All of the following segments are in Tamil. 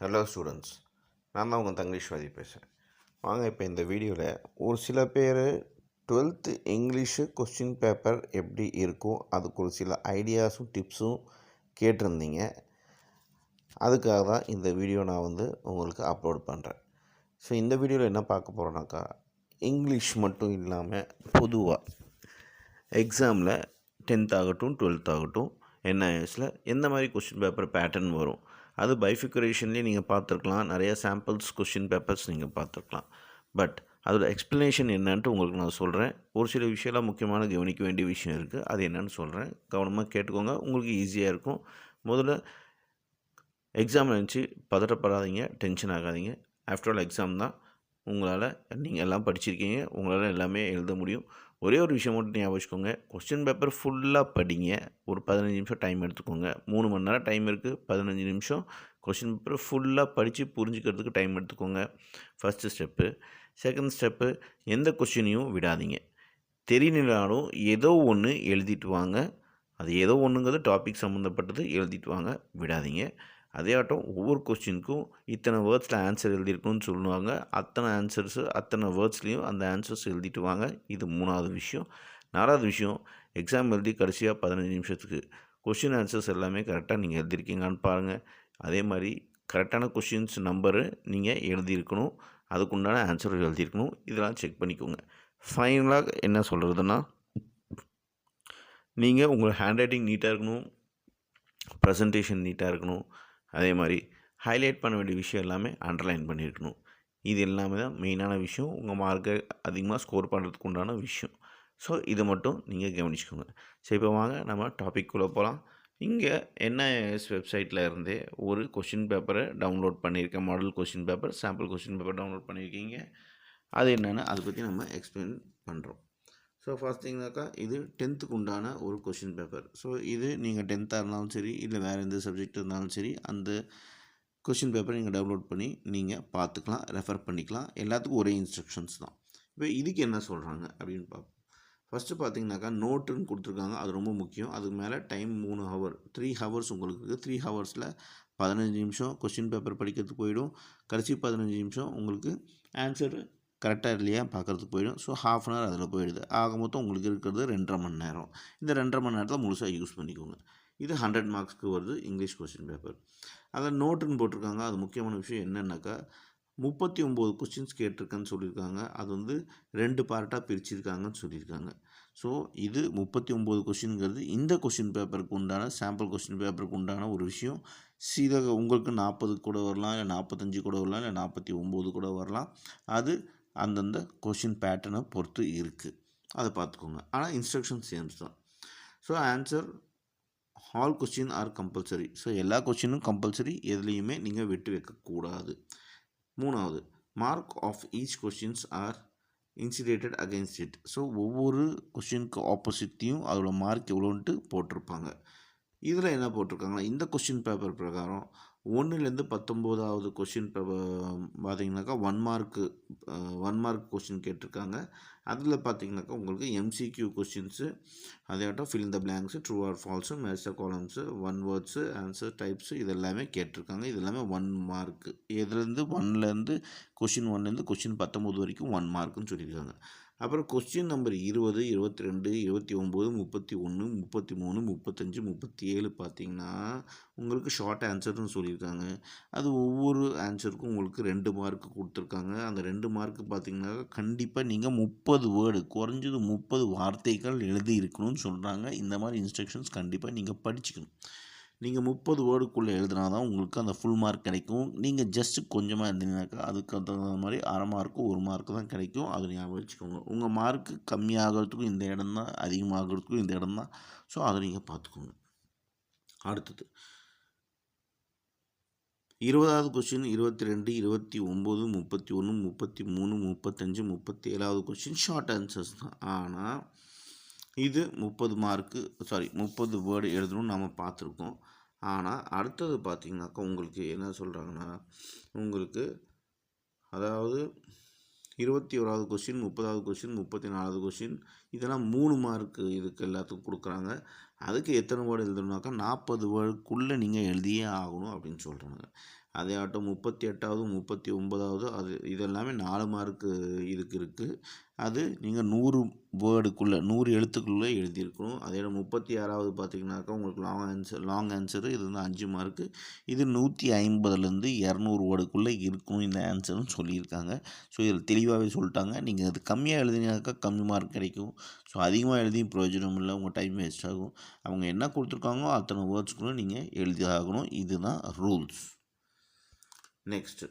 ஹலோ ஸ்டூடெண்ட்ஸ், நான் தான் உங்கள் தங்கேஸ்வரி பேசுகிறேன். வாங்க இப்போ இந்த வீடியோவில் ஒரு சில பேர் 12th இங்கிலீஷு கொஸ்டின் பேப்பர் எப்படி இருக்கும் அதுக்கு ஒரு சில ஐடியாஸும் டிப்ஸும் கேட்டிருந்தீங்க. அதுக்காக தான் இந்த வீடியோ நான் உங்களுக்கு அப்லோட் பண்ணுறேன். ஸோ இந்த வீடியோவில் என்ன பார்க்க போகிறோன்னாக்கா, இங்கிலீஷ் மட்டும் இல்லாமல் பொதுவாக எக்ஸாமில் 10th ஆகட்டும் 12th ஆகட்டும் என்ஐஎஸில் எந்த மாதிரி கொஸ்டின் பேப்பர் பேட்டர்ன் வரும், அது பைஃபிகரேஷன்லேயே நீங்கள் பார்த்துருக்கலாம். நிறைய சாம்பிள்ஸ் கொஸ்டின் பேப்பர்ஸ் நீங்கள் பார்த்துருக்கலாம். பட் அதோட எக்ஸ்ப்ளனேஷன் என்னன்ட்டு உங்களுக்கு நான் சொல்கிறேன். ஒரு சில விஷயம்லாம் முக்கியமான கவனிக்க வேண்டிய விஷயம் இருக்குது. அது என்னன்னு சொல்கிறேன், கவனமாக கேட்டுக்கோங்க. உங்களுக்கு ஈஸியாக இருக்கும். முதல்ல எக்ஸாம் நினச்சி பதட்டப்படாதீங்க, டென்ஷன் ஆகாதீங்க. ஆஃப்டர் ஆல் எக்ஸாம் தான். உங்களால் நீங்கள் எல்லாம் படிச்சிருக்கீங்க, உங்களால் எல்லாமே எழுத முடியும். ஒரே ஒரு விஷயம் மட்டும் ஞாபகம் வச்சுக்கோங்க, கொஸ்டின் பேப்பர் ஃபுல்லாக படிங்க. ஒரு 15 நிமிஷம் டைம் எடுத்துக்கோங்க. 3 மணி நேரம் டைம் இருக்குது. 15 நிமிஷம் கொஸ்டின் பேப்பர் ஃபுல்லாக படித்து புரிஞ்சுக்கிறதுக்கு டைம் எடுத்துக்கோங்க. First step. செகண்ட் ஸ்டெப்பு, எந்த கொஸ்டினையும் விடாதீங்க. தெரியலனாலும் ஏதோ ஒன்று எழுதிட்டு வாங்க. அது ஏதோ ஒன்றுங்கிறது டாபிக் சம்மந்தப்பட்டது, எழுதிட்டு வாங்க, விடாதீங்க. அதே ஆட்டம் ஒவ்வொரு கொஸ்டினுக்கும் இத்தனை வேர்ட்ஸில் ஆன்சர் எழுதியிருக்கணும்னு சொல்லுவாங்க. அத்தனை ஆன்சர்ஸு அத்தனை வேர்ட்ஸ்லேயும் அந்த ஆன்சர்ஸ் எழுதிட்டு வாங்க. இது 3வது விஷயம். 4வது விஷயம், எக்ஸாம் எழுதி கடைசியாக 15 நிமிஷத்துக்கு கொஸ்டின் ஆன்சர்ஸ் எல்லாமே கரெக்டாக நீங்கள் எழுதியிருக்கீங்களான்னு பாருங்கள். அதே மாதிரி கரெக்டான கொஸ்டின்ஸ் நம்பரு நீங்கள் எழுதியிருக்கணும், அதுக்குண்டான ஆன்சர் எழுதியிருக்கணும். இதெல்லாம் செக் பண்ணிக்கோங்க. ஃபைனலாக என்ன சொல்கிறதுனா, நீங்கள் உங்கள் ஹேண்ட் ரைட்டிங் நீட்டாக இருக்கணும், ப்ரெசன்டேஷன் நீட்டாக இருக்கணும். அதே மாதிரி ஹைலைட் பண்ண வேண்டிய விஷயம் எல்லாமே அண்டர்லைன் பண்ணியிருக்கணும். இது எல்லாமே தான் மெயினான விஷயம், உங்கள் மார்க்கை அதிகமாக ஸ்கோர் பண்ணுறதுக்கு உண்டான விஷயம். ஸோ இதை மட்டும் நீங்கள் கவனிச்சுக்கோங்க. சரி, இப்போ வாங்க நம்ம டாபிக்குள்ளே போகலாம். இங்கே என்ஐஎஸ் வெப்சைட்டில் இருந்தே ஒரு கொஷின் பேப்பரை டவுன்லோட் பண்ணியிருக்கேன். Model question paper, sample question paper download பண்ணியிருக்கீங்க. அது என்னென்னு அதை பற்றி நம்ம எக்ஸ்பிளைன் பண்ணுறோம். ஸோ ஃபஸ்ட்டிங்கனாக்கா, இது 10th உண்டான ஒரு கொஷின் பேப்பர். ஸோ இது நீங்கள் 10th இருந்தாலும் சரி, இல்லை வேறு எந்த சப்ஜெக்ட் இருந்தாலும் சரி, அந்த கொஷின் பேப்பரை நீங்கள் டவுன்லோட் பண்ணி நீங்கள் பார்த்துக்கலாம், ரெஃபர் பண்ணிக்கலாம். எல்லாத்துக்கும் ஒரே இன்ஸ்ட்ரக்ஷன்ஸ் தான். இப்போ இதுக்கு என்ன சொல்கிறாங்க அப்படின்னு பார்ப்போம். ஃபஸ்ட்டு பார்த்தீங்கன்னாக்கா, நோட்டுன்னு கொடுத்துருக்காங்க. அது ரொம்ப முக்கியம். அதுக்கு மேலே டைம் 3 ஹவர் 3 ஹவர்ஸ் உங்களுக்கு இருக்குது. 3 ஹவர்ஸில் 15 நிமிஷம் கொஷின் பேப்பர் படிக்கிறதுக்கு போயிடும். கடைசி 15 நிமிஷம் உங்களுக்கு ஆன்சர் கரெக்டாக இல்லையா பார்க்குறதுக்கு போயிடும். ஸோ ½ அன் ஹவர் அதில் போயிடுது. ஆக மொத்தம் உங்களுக்கு இருக்கிறது 2.5 மணி நேரம். இந்த 2.5 மணி நேரத்தில் முழுசாக யூஸ் பண்ணிக்கோங்க. இது 100 மார்க்ஸ்க்கு வருது இங்கிலீஷ் கொஸ்டின் பேப்பர். அதில் நோட்டுன்னு போட்டிருக்காங்க. அது முக்கியமான விஷயம் என்னென்னாக்கா, 39 கொஸ்டின்ஸ் கேட்டிருக்கேன்னு சொல்லியிருக்காங்க. அது 2 பார்ட்டாக பிரிச்சிருக்காங்கன்னு சொல்லியிருக்காங்க. ஸோ இது 39 கொஸ்டின்ங்கிறது இந்த கொஸ்டின் பேப்பருக்கு உண்டான சாம்பிள் கொஸ்டின் பேப்பருக்கு உண்டான ஒரு விஷயம். சீதாக உங்களுக்கு 40 கூட வரலாம், இல்லை 45 கூட வரலாம், இல்லை 49 கூட வரலாம். அது அந்தந்த கொஷின் பேட்டர்னை பொறுத்து இருக்குது. அதை பார்த்துக்கோங்க. ஆனால் இன்ஸ்ட்ரக்ஷன் சேம்ஸ் தான். So answer all question are compulsory. So எல்லா கொஸ்டினும் கம்பல்சரி, எதுலேயுமே நீங்கள் விட்டு வைக்கக்கூடாது. 3வது, mark of each questions are indicated against it. So ஒவ்வொரு கொஸ்டினுக்கு ஆப்போசிட்டையும் அதோட மார்க் எவ்வளோன்ட்டு போட்டிருப்பாங்க. இதில் என்ன போட்டிருக்காங்கன்னா, இந்த கொஸ்டின் பேப்பர் பிரகாரம் 1லேருந்து 19வது கொஸ்டின் பார்த்தீங்கன்னாக்கா 1 மார்க் கொஸ்டின் கேட்டிருக்காங்க. அதில் பார்த்தீங்கன்னாக்கா உங்களுக்கு எம்சிக்யூ கொஸ்டின்ஸு, அதேட்டம் ஃபில் இந்த blanks, true or false, match the columns, 1 words, answer types, இது எல்லாமே கேட்டிருக்காங்க. இது எல்லாமே 1 மார்க்கு. இதுலேருந்து கொஸ்டின் 1லேருந்து கொஸ்டின் 19 வரைக்கும் 1 மார்க்குன்னு சொல்லியிருக்காங்க. அப்புறம் கொஸ்டின் நம்பர் 20, 22, 29, 31, 33, 35, 37 பார்த்தீங்கன்னா உங்களுக்கு ஷார்ட் ஆன்சர்னு சொல்லியிருக்காங்க. அது ஒவ்வொரு ஆன்சருக்கும் உங்களுக்கு 2 மார்க்கு கொடுத்துருக்காங்க. அந்த 2 மார்க்கு பார்த்தீங்கன்னா கண்டிப்பாக நீங்கள் 30 வேர்டு, குறைஞ்சது 30 வார்த்தைகள் எழுதி இருக்கணும்னு சொல்கிறாங்க. இந்த மாதிரி இன்ஸ்ட்ரக்ஷன்ஸ் கண்டிப்பாக நீங்கள் படிச்சுக்கணும். நீங்கள் 30 வேர்டுக்குள்ளே எழுதுனா தான் உங்களுக்கு அந்த ஃபுல் மார்க் கிடைக்கும். நீங்கள் ஜஸ்ட்டு கொஞ்சமாக எழுதினாக்கா அதுக்கு தகுந்த மாதிரி அரை மார்க்கு 1 மார்க்கு தான் கிடைக்கும். அதை ஞாபகம் வச்சுக்கோங்க. உங்கள் மார்க்கு கம்மியாகிறதுக்கும் இந்த இடம் தான், அதிகமாகிறதுக்கும் இந்த இடம் தான். ஸோ அதை நீங்கள் பார்த்துக்கோங்க. அடுத்தது 20வது கொஸ்டின், 22, 29, 31, 33, 35, 37வது கொஸ்டின் ஷார்ட் ஆன்சர்ஸ் தான். ஆனால் இது 30 வேர்டு எழுதணும்னு நம்ம பார்த்துருக்கோம். ஆனால் அடுத்தது பார்த்திங்கனாக்கா உங்களுக்கு என்ன சொல்கிறாங்கன்னா, உங்களுக்கு அதாவது 21வது கொஸ்டின், 30வது கொஸ்டின், 34வது கொஸ்டின், இதெல்லாம் 3 மார்க்கு இதுக்கு எல்லாத்துக்கும் கொடுக்குறாங்க. அதுக்கு எத்தனை வேர்டு எழுதணுனாக்கா 40 வேர்டுக்குள்ளே நீங்கள் எழுதியே ஆகணும் அப்படின்னு சொல்கிறாங்க. அதே ஆட்டம் 38வது 39வது அது இதெல்லாமே 4 மார்க்கு இதுக்கு இருக்குது. அது நீங்கள் 100 வேர்டுக்குள்ளே 100 எழுத்துக்குள்ளே எழுதியிருக்கணும். அதே 36வது பார்த்தீங்கன்னாக்கா உங்களுக்கு லாங் ஆன்சரு இது வந்து 5 மார்க்கு. இது 150லேருந்து 200 வேர்டுக்குள்ளே இருக்கணும் இந்த ஆன்சர்னு சொல்லியிருக்காங்க. ஸோ இதில் தெளிவாகவே சொல்லிட்டாங்க. நீங்கள் அது கம்மியாக எழுதினாக்கா கம்மி மார்க் கிடைக்கும். ஸோ அதிகமாக எழுதியும் பிரயோஜனம் இல்லை, உங்கள் டைம் வேஸ்ட் ஆகும். அவங்க என்ன கொடுத்துருக்காங்களோ அத்தனை வேர்ட்ஸ்க்குள்ளே நீங்கள் எழுதி ஆகணும். இதுதான் ரூல்ஸ். நெக்ஸ்ட்டு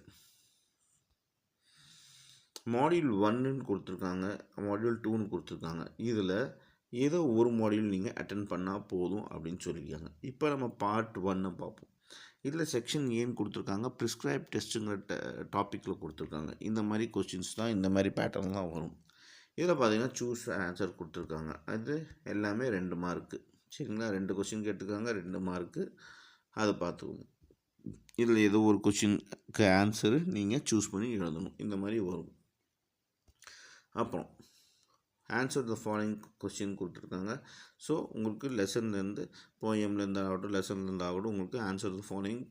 மாடியூல் 1ன்னு கொடுத்துருக்காங்க, மாடியூல் 2ன்னு கொடுத்துருக்காங்க. இதில் ஏதோ ஒரு மாடியூல் நீங்கள் அட்டென்ட் பண்ணால் போதும் அப்படின்னு சொல்லியிருக்காங்க. இப்போ நம்ம பார்ட் 1 பார்ப்போம். இதில் செக்ஷன் ஏன்னு கொடுத்துருக்காங்க, ப்ரிஸ்கிரைப் டெஸ்ட்டுங்கிற டாப்பிக்கில் கொடுத்துருக்காங்க. இந்த மாதிரி கொஸ்டின்ஸ் தான், இந்த மாதிரி பேட்டர்ன் தான் வரும். இதில் பார்த்தீங்கன்னா சூஸ் ஆன்சர் கொடுத்துருக்காங்க. அது எல்லாமே 2 மார்க்கு. சரிங்களா, 2 கொஸ்டின் கேட்டிருக்காங்க, 2 மார்க்கு. அதை பார்த்துக்கணும். இதில் ஏதோ ஒரு கொஸ்டினுக்கு ஆன்சரு நீங்கள் சூஸ் பண்ணி எழுதணும். இந்த மாதிரி வரும். அப்புறம் ஆன்சர் த ஃபாலோயிங் கொஸ்டின் கொடுத்துருக்காங்க. ஸோ உங்களுக்கு லெசன்லேருந்து போயம்லேருந்து ஆகட்டும், லெசன்லேருந்து ஆகட்டும், உங்களுக்கு ஆன்சர் த ஃபாலோயிங்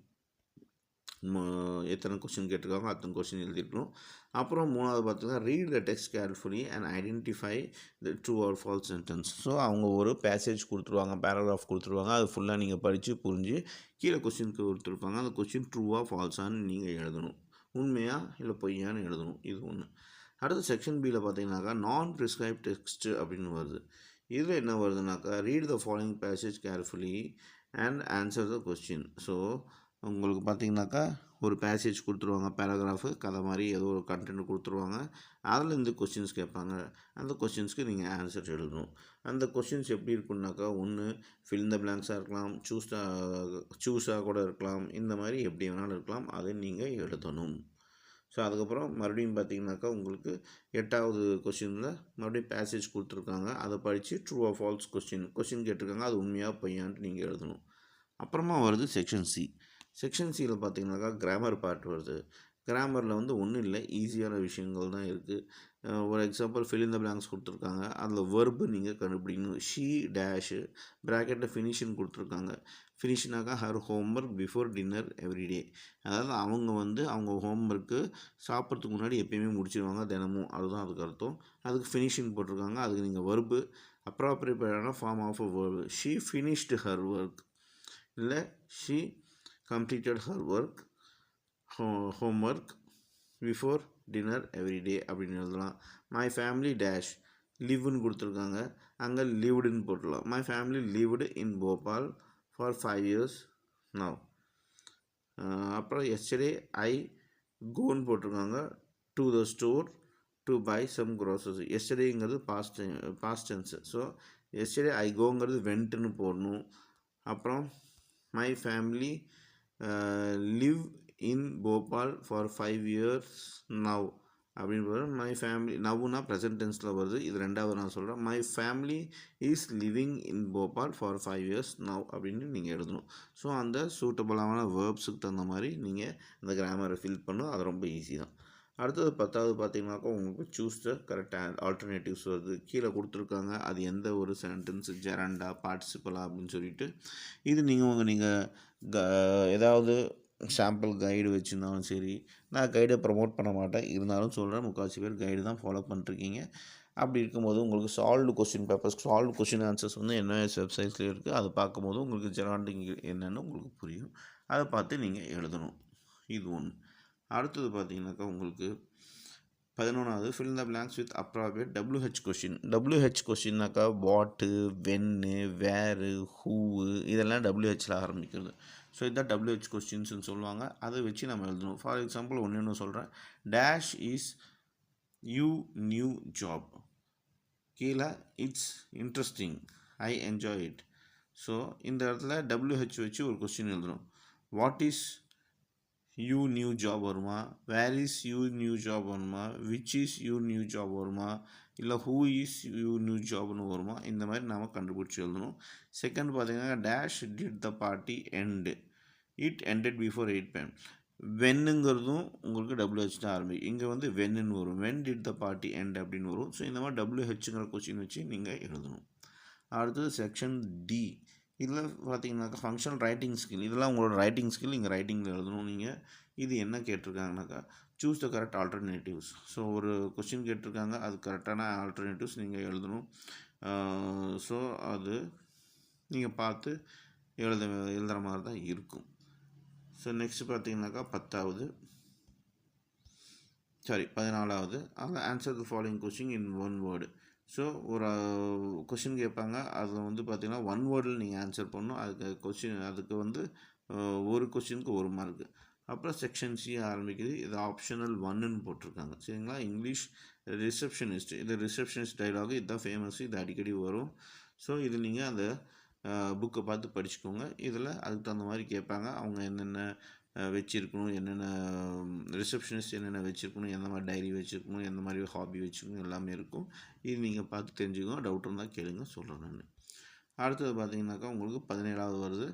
எத்தனை கொஸ்டின் கேட்டிருக்காங்க அத்தனை கொஸ்டின் எழுதிருக்கணும். அப்புறம் 3வது பார்த்தீங்கன்னா read the text carefully and identify the true or false sentence. So அவங்க ஒரு பேசேஜ் கொடுத்துருவாங்க, பேராகிராஃப் கொடுத்துருவாங்க. அது ஃபுல்லாக நீங்கள் படித்து புரிஞ்சு கீழே கொஸ்டினுக்கு கொடுத்துருப்பாங்க. அந்த கொஸ்டின் ட்ரூவாக ஃபால்ஸான்னு நீங்கள் எழுதணும். உண்மையா இல்லை பொய்யான்னு எழுதணும். இது ஒன்று. அடுத்து செக்ஷன் பியில் பார்த்தீங்கன்னாக்கா நான் ப்ரிஸ்கிரைப் டெக்ஸ்ட்டு அப்படின்னு வருது. இதில் என்ன வருதுனாக்கா read the following passage carefully and answer the question. So உங்களுக்கு பார்த்தீங்கன்னாக்கா ஒரு பேசேஜ் கொடுத்துருவாங்க, பேராகிராஃபு கதை மாதிரி ஏதோ ஒரு கண்டென்ட் கொடுத்துருவாங்க. அதில் இந்த கொஸ்டின்ஸ் கேட்பாங்க. அந்த கொஸ்டின்ஸ்க்கு நீங்கள் ஆன்சர் எழுதணும். அந்த கொஸ்டின்ஸ் எப்படி இருக்குன்னாக்கா ஒன்று ஃபில் த பிளாங்க்ஸாக இருக்கலாம், சூஸாக கூட இருக்கலாம். இந்த மாதிரி எப்படி வேணாலும் இருக்கலாம். அதை நீங்கள் எழுதணும். ஸோ அதுக்கப்புறம் மறுபடியும் பார்த்தீங்கன்னாக்கா உங்களுக்கு 8வது கொஸ்டினில் மறுபடியும் பேசேஜ் கொடுத்துருக்காங்க. அதை படித்து ட்ரூ ஆர் ஃபால்ஸ் கொஸ்டின் கேட்டிருக்காங்க. அது உண்மையாக பொய்யான்ட்டு நீங்கள் எழுதணும். அப்புறமா வருது செக்ஷன் சி. செக்ஷன் சியில் பார்த்தீங்கன்னாக்கா கிராமர் பார்ட் வருது. கிராமரில் வந்து ஒன்றும் இல்லை, ஈஸியான விஷயங்கள் தான் இருக்குது. ஒரு example fill in the blanks கொடுத்துருக்காங்க. அதில் வெர்பு நீங்கள் கண்டுபிடிக்கணும். ஷீ டேஷு ப்ராக்கெட்டில் ஃபினிஷின்னு கொடுத்துருக்காங்க. ஃபினிஷ்னாக்கா her homework before dinner every day. அதாவது அவங்க வந்து அவங்க ஹோம்ஒர்க்கு சாப்பிட்றதுக்கு முன்னாடி எப்பயுமே முடிச்சிடுவாங்க தினமும். அதுதான் அதுக்கு அர்த்தம். அதுக்கு ஃபினிஷிங் போட்டிருக்காங்க. அதுக்கு நீங்கள் வெர்பு அப்ராப்ரியேட்டான form of a verb. She finished her work, இல்லை she completed her work homework before dinner every day அப்படின்னு எழுதலாம். மை ஃபேமிலி டேஷ் லிவ்னு கொடுத்துருக்காங்க. அங்கே லிவ்டுன்னு போட்டுடலாம். My family lived in Bhopal for 5 years now. அப்புறம் எஸ்டர்டே ஐ கோன்னு போட்டிருக்காங்க to the store to buy some grocery. எஸ்டர்டேங்கிறது past tense. So yesterday I கோங்கிறது வென்ட்டுன்னு போடணும். அப்புறம் my family live in Bhopal for 5 years now அப்படின்னு போகிறோம். மை ஃபேமிலி நவ்னா ப்ரெசன்ட் டென்ஸில் வருது. இது 2வது நான் சொல்கிறேன். My family is living in Bhopal for 5 years now அப்படின்னு நீங்கள் எழுதணும். ஸோ அந்த சூட்டபுளான வேர்ப்ஸுக்கு தகுந்த மாதிரி நீங்கள் அந்த கிராமரை ஃபில் பண்ணணும். அது ரொம்ப ஈஸி தான். அடுத்தது 10வது பார்த்தீங்கன்னாக்கா உங்களுக்கு சூஸ் த கரெக்ட் ஆல்டர்னேட்டிவ்ஸ் வருது. கீழே கொடுத்துருக்காங்க. அது எந்த ஒரு சென்டென்ஸ், ஜெரண்டா, பார்ட்டிசிபலா அப்படின்னு சொல்லிட்டு இது நீங்கள் ஏதாவது சாம்பிள் கைடு வச்சுருந்தாலும் சரி. நான் கைடை ப்ரமோட் பண்ண மாட்டேன், இருந்தாலும் சொல்கிறேன். முக்கால்வாசி பேர் கைடு தான் ஃபாலோ பண்ணிருக்கீங்க. அப்படி இருக்கும்போது உங்களுக்கு solved question papers, solved question answers வந்து என்ஐஎஸ் வெப்சைட்ஸில் இருக்குது. அதை பார்க்கும்போது உங்களுக்கு ஜெராண்டிங் என்னென்னு உங்களுக்கு புரியும். அதை பார்த்து நீங்கள் எழுதணும். இது ஒன்று. அடுத்தது பார்த்தீங்கன்னாக்கா உங்களுக்கு 11வது fill the blanks with appropriate WH question. WH கொஸ்டின்னாக்கா வாட்டு, வென்னு, வேரு, ஹூவு இதெல்லாம் WHல ஆரம்பிக்கிறது. ஸோ இதுதான் WH கொஸ்டின்ஸ்னு சொல்லுவாங்க. அதை வச்சு நம்ம எழுதணும். ஃபார் எக்ஸாம்பிள் ஒன்று சொல்கிறேன். Dash is you new job. கீழே it's interesting, I enjoy it. So இந்த இடத்துல WH வச்சு ஒரு கொஸ்டின் எழுதணும். What is you new job வருமா, where is you new job வருமா, which is you new job வருமா, இல்லை ஹூ இஸ் யூ நியூ ஜாப்னு வருமா. இந்த மாதிரி நாம் கண்டுபிடிச்சி எழுதணும். செகண்ட் பார்த்தீங்கன்னா dash did the party end, it ended before 8 PM. வென்னுங்கிறதும் உங்களுக்கு WH தான் ஆரம்பிக்கும். இங்கே வந்து வென்னுன்னு வரும். When did the party end அப்படின்னு வரும். ஸோ இந்த மாதிரி WHங்கிற கொஸ்டின் வச்சு நீங்கள் எழுதணும். அடுத்தது செக்ஷன் டி. இதில் பார்த்தீங்கன்னாக்கா ஃபங்க்ஷனல் ரைட்டிங் ஸ்கில். இதெல்லாம் உங்களோட ரைட்டிங் ஸ்கில். இங்கே ரைட்டிங்கில் எழுதணும். நீங்கள் இது என்ன கேட்டிருக்காங்கனாக்கா choose the correct alternatives. So ஒரு கொஸ்டின் கேட்டிருக்காங்க, அது கரெக்டான ஆல்டர்னேட்டிவ்ஸ் நீங்கள் எழுதணும். ஸோ அது நீங்கள் பார்த்து எழுதுகிற மாதிரி தான் இருக்கும். ஸோ நெக்ஸ்ட் பார்த்தீங்கன்னாக்கா 14வது அதில் answer the following question in one word. So ஒரு கொஷின் கேட்பாங்க, அதில் வந்து பார்த்திங்கன்னா ஒன் வேர்டில் நீங்கள் ஆன்சர் பண்ணணும். அதுக்கு வந்து ஒரு கொஸ்டினுக்கு 1 மார்க்கு. அப்புறம் செக்ஷன் சி ஆரம்பிக்குது. இது ஆப்ஷனல் 1ன்னு போட்டிருக்காங்க. சரிங்களா? English receptionist. இது ரிசப்ஷனிஸ்ட் டைலாகு, இதுதான் ஃபேமஸ், இது அடிக்கடி வரும். ஸோ இது நீங்கள் அந்த புக்கை பார்த்து படிச்சுக்கோங்க. இதில் அதுக்கு தகுந்த மாதிரி கேட்பாங்க. அவங்க என்னென்ன வச்சுருக்கணும், என்னென்ன ரிசப்ஷனிஸ்ட் என்னென்ன வச்சுருக்கணும், எந்த மாதிரி டைரி வச்சுருக்கணும், எந்த மாதிரி ஹாபி வச்சுக்கணும், எல்லாமே இருக்கும். இது நீங்கள் பார்த்து தெரிஞ்சுக்கோங்க. டவுட் இருந்தால் கேளுங்க, சொல்கிறேன் நான். அடுத்தது பார்த்தீங்கன்னாக்கா உங்களுக்கு 17வது வருது.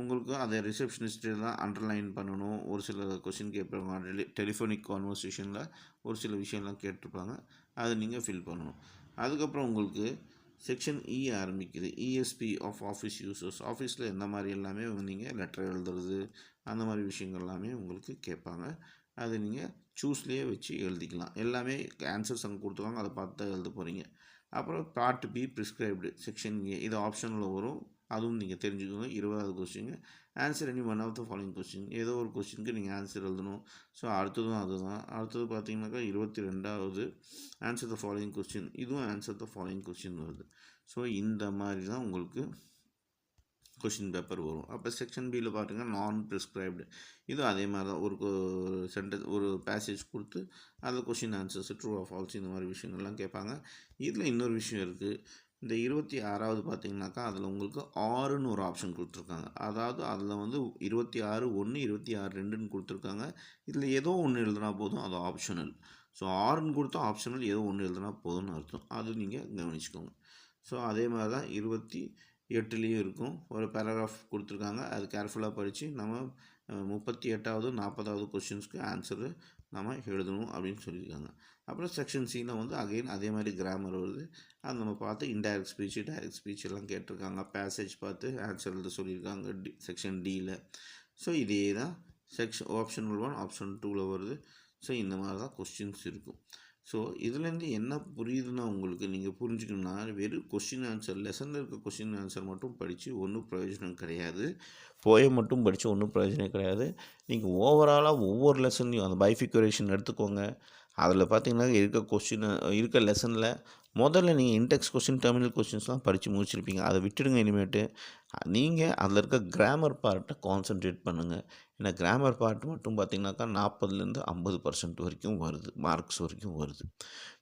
உங்களுக்கு அதை ரிசப்ஷனிஸ்ட்டு தான் அண்டர்லைன் பண்ணணும். ஒரு சில கொஸ்டின் கேட்பாங்க. டெலிஃபோனிக் கான்வர்சேஷனில் ஒரு சில விஷயம்லாம் கேட்டிருப்பாங்க, அதை நீங்கள் ஃபில் பண்ணணும். அதுக்கப்புறம் உங்களுக்கு செக்ஷன் இ ஆரம்பிக்குது. ESP of office users. ஆஃபீஸில் எந்த மாதிரி எல்லாமே நீங்கள் லெட்டர் எழுதுறது, அந்த மாதிரி விஷயங்கள் எல்லாமே உங்களுக்கு கேட்பாங்க. அதை நீங்கள் சூஸ்லேயே வச்சு எழுதிக்கலாம். எல்லாமே ஆன்சர்ஸ் அங்கே கொடுத்துருவாங்க, அதை பார்த்து தான் எழுத போகிறீங்க. அப்புறம் part B prescribed. Section A, இது ஆப்ஷனில் வரும், அதுவும் நீங்கள் தெரிஞ்சுக்கோங்க. 20வது question answer any one of the following question. ஏதோ ஒரு கொஸ்டினுக்கு நீங்கள் ஆன்சர் எழுதணும். ஸோ அடுத்ததும் அதுதான். அடுத்தது பார்த்தீங்கன்னாக்கா 22வது ஆன்சர் த ஃபாலோயிங் கொஸ்டின். இதுவும் ஆன்சர் த ஃபாலோயிங் கொஸ்டின் வருது. ஸோ இந்த மாதிரி தான் உங்களுக்கு கொஷின் பேப்பர் வரும். அப்போ செக்ஷன் பியில் பார்த்தீங்கன்னா நான் ப்ரிஸ்கிரைப்டு. இதுவும் அதே மாதிரி தான். ஒரு பேசேஜ் கொடுத்து அதில் question answers true or false இந்த மாதிரி விஷயங்கள்லாம் கேட்பாங்க. இதில் இன்னொரு விஷயம் இருக்குது. இந்த 26வது பார்த்தீங்கன்னாக்கா அதில் உங்களுக்கு 6ன்னு ஒரு ஆப்ஷன் கொடுத்துருக்காங்க. அதாவது அதில் வந்து 26(1), 26(2)ன்னு கொடுத்துருக்காங்க. இதில் ஏதோ ஒன்று எழுதுனா போதும், அது ஆப்ஷனல். ஸோ 6ன்னு கொடுத்தா ஆப்ஷனல், ஏதோ ஒன்று எழுதுனா போதும்னு அர்த்தம். அது நீங்கள் கவனிச்சுக்கோங்க. ஸோ அதே மாதிரி தான் 28லேயும் இருக்கும். ஒரு பேராகிராஃப் கொடுத்துருக்காங்க, அது கேர்ஃபுல்லாக படித்து நம்ம 38வது 40வது கொஸ்டின்ஸ்க்கு ஆன்சரு நம்ம எழுதணும் அப்படின்னு சொல்லியிருக்காங்க. அப்புறம் செக்ஷன் சியில் வந்து அகைன் அதே மாதிரி கிராமர் வருது. அது நம்ம பார்த்து இன்டைரக்ட் ஸ்பீச், டைரக்ட் ஸ்பீச் எல்லாம் கேட்டிருக்காங்க. பேசேஜ் பார்த்து ஆன்சர் எழுத சொல்லியிருக்காங்க செக்ஷன் டியில். ஸோ இதே தான் ஆப்ஷனல் 1, ஆப்ஷன் 2ல் வருது. ஸோ இந்த மாதிரி தான் கொஸ்டின்ஸ் இருக்கும். ஸோ இதுலேருந்து என்ன புரியுதுன்னா உங்களுக்கு நீங்கள் புரிஞ்சுக்கணும்னா, வெறும் கொஸ்டின் ஆன்சர், லெசனில் இருக்க கொஸ்டின் ஆன்சர் மட்டும் படித்து ஒன்றும் பிரயோஜனம் கிடையாது. போயம் மட்டும் படித்து ஒன்றும் பிரயோஜனம் கிடையாது. நீங்கள் ஓவராலாக ஒவ்வொரு லெசன்லையும் அந்த பைஃபிகுரேஷன் எடுத்துக்கோங்க. அதில் பார்த்தீங்கன்னா இருக்க லெசனில் முதல்ல நீங்கள் இன்டெக்ஸ் கொஸ்டின், டெர்மினல் கொஸ்டின்ஸ்லாம் படித்து முடிச்சிருப்பீங்க. அதை விட்டுடுங்க. இனிமேட்டு நீங்கள் அதில் இருக்க கிராமர் பார்ட்டை கான்சன்ட்ரேட் பண்ணுங்கள். ஏன்னா கிராமர் பார்ட் மட்டும் பார்த்திங்கனாக்கா 40லேருந்து 50% வரைக்கும் வருது, மார்க்ஸ் வரைக்கும் வருது.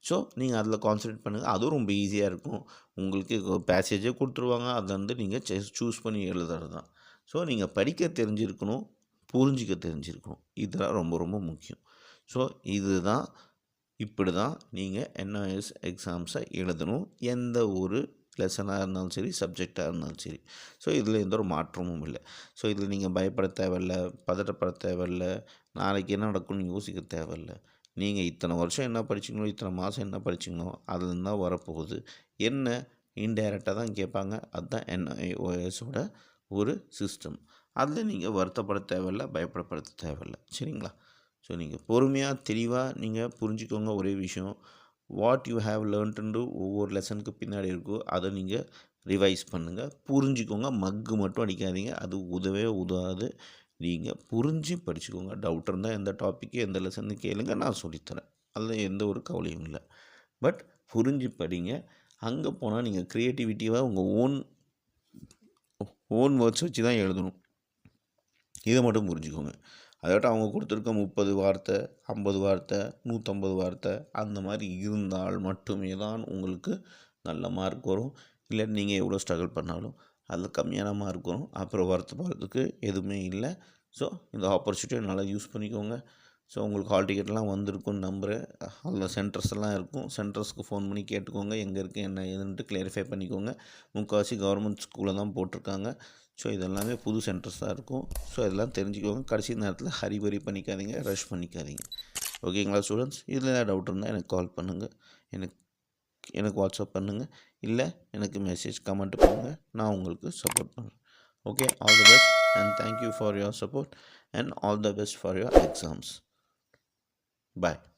ஸோ நீங்கள் அதில் கான்சன்ட்ரேட் பண்ணுங்கள். அதுவும் ரொம்ப ஈஸியாக இருக்கும். உங்களுக்கு பேசேஜே கொடுத்துருவாங்க, அதில் வந்து நீங்கள் சூஸ் பண்ணி எழுதுறது தான். ஸோ நீங்கள் படிக்க தெரிஞ்சிருக்கணும், புரிஞ்சிக்க தெரிஞ்சிருக்கணும். இதெல்லாம் ரொம்ப ரொம்ப முக்கியம். ஸோ இதுதான், இப்படி தான் நீங்கள் என்ஐஎஸ் எக்ஸாம்ஸை எழுதணும். எந்த ஒரு லெசனாக இருந்தாலும் சரி, சப்ஜெக்டாக இருந்தாலும் சரி. ஸோ இதில் எந்த ஒரு மாற்றமும் இல்லை. ஸோ இதில் நீங்கள் பயப்பட தேவையில்ல, பதட்டப்பட தேவையில்ல, நாளைக்கு என்ன நடக்கும்னு யோசிக்க தேவையில்ல. நீங்கள் இத்தனை வருஷம் என்ன படிச்சிங்களோ, இத்தனை மாதம் என்ன படிச்சிங்களோ, அதுலேருந்து தான் வரப்போகுது. என்ன இன்டைரக்டாக தான் கேட்பாங்க. அதுதான் என்ஐஓஎஸோட ஒரு சிஸ்டம். அதில் நீங்கள் வருத்தப்பட தேவையில்ல, பயப்படப்பட தேவையில்ல. சரிங்களா? ஸோ நீங்கள் பொறுமையாக தெளிவாக நீங்கள் புரிஞ்சுக்கோங்க. ஒரே விஷயம், வாட் யூ ஹேவ் லேர்ன்ட்டு ஒவ்வொரு லெசனுக்கு பின்னாடி இருக்கோ அதை நீங்கள் ரிவைஸ் பண்ணுங்கள், புரிஞ்சுக்கோங்க. மக்கு மட்டும் அடிக்காதீங்க, அது உதவாது. நீங்கள் புரிஞ்சு படிச்சுக்கோங்க. டவுட் இருந்தால் எந்த டாப்பிக்கு எந்த லெசன்னு கேளுங்க, நான் சொல்லித்தரேன். அதில் எந்த ஒரு கவலையும் இல்லை. பட் புரிஞ்சு படிங்க. அங்கே போனால் நீங்கள் க்ரியேட்டிவிட்டியாக உங்கள் ஓன் வேர்ட்ஸ் வச்சு தான் எழுதணும். இதை மட்டும் புரிஞ்சுக்கோங்க. அதாட்ட அவங்க கொடுத்துருக்க 30 வார்த்தை, 50 வார்த்தை, 150 வார்த்தை அந்த மாதிரி இருந்தால் மட்டுமே தான் உங்களுக்கு நல்ல மார்க் வரும். இல்லை நீங்கள் எவ்வளோ ஸ்ட்ரகிள் பண்ணாலும் அதில் கம்மியான மார்க் வரும். அப்புறம் வருத்தப்படுறதுக்கு எதுவுமே இல்லை. ஸோ இந்த ஆப்பர்ச்சுனிட்டியை நல்லா யூஸ் பண்ணிக்கோங்க. ஸோ உங்களுக்கு ஹால் டிக்கெட்லாம் வந்திருக்குன்னு நம்புகிறேன். அதில் சென்டர்ஸ் எல்லாம் இருக்கும். சென்டர்ஸ்க்கு ஃபோன் பண்ணி கேட்டுக்கோங்க, எங்கே இருக்குது என்ன ஏதுன்ட்டு கிளாரிஃபை பண்ணிக்கோங்க. முக்கால்வாசி கவர்மெண்ட் ஸ்கூலில் தான் போட்டிருக்காங்க. ஸோ இதெல்லாமே புது சென்டர்ஸ் தான் இருக்கும். ஸோ இதெல்லாம் தெரிஞ்சுக்கோங்க. கடைசி நேரத்தில் ஹரிபரி பண்ணிக்காதீங்க, ரஷ் பண்ணிக்காதீங்க. ஓகேங்களா ஸ்டூடெண்ட்ஸ்? இதில் ஏதாவது டவுட் இருந்தால் எனக்கு கால் பண்ணுங்கள், எனக்கு வாட்ஸ்அப் பண்ணுங்கள், இல்லை எனக்கு மெசேஜ் கமெண்ட் பண்ணுங்கள். நான் உங்களுக்கு சப்போர்ட் பண்ணுறேன். Okay, all the best. and thank you for your support and all the best for your exams. Bye.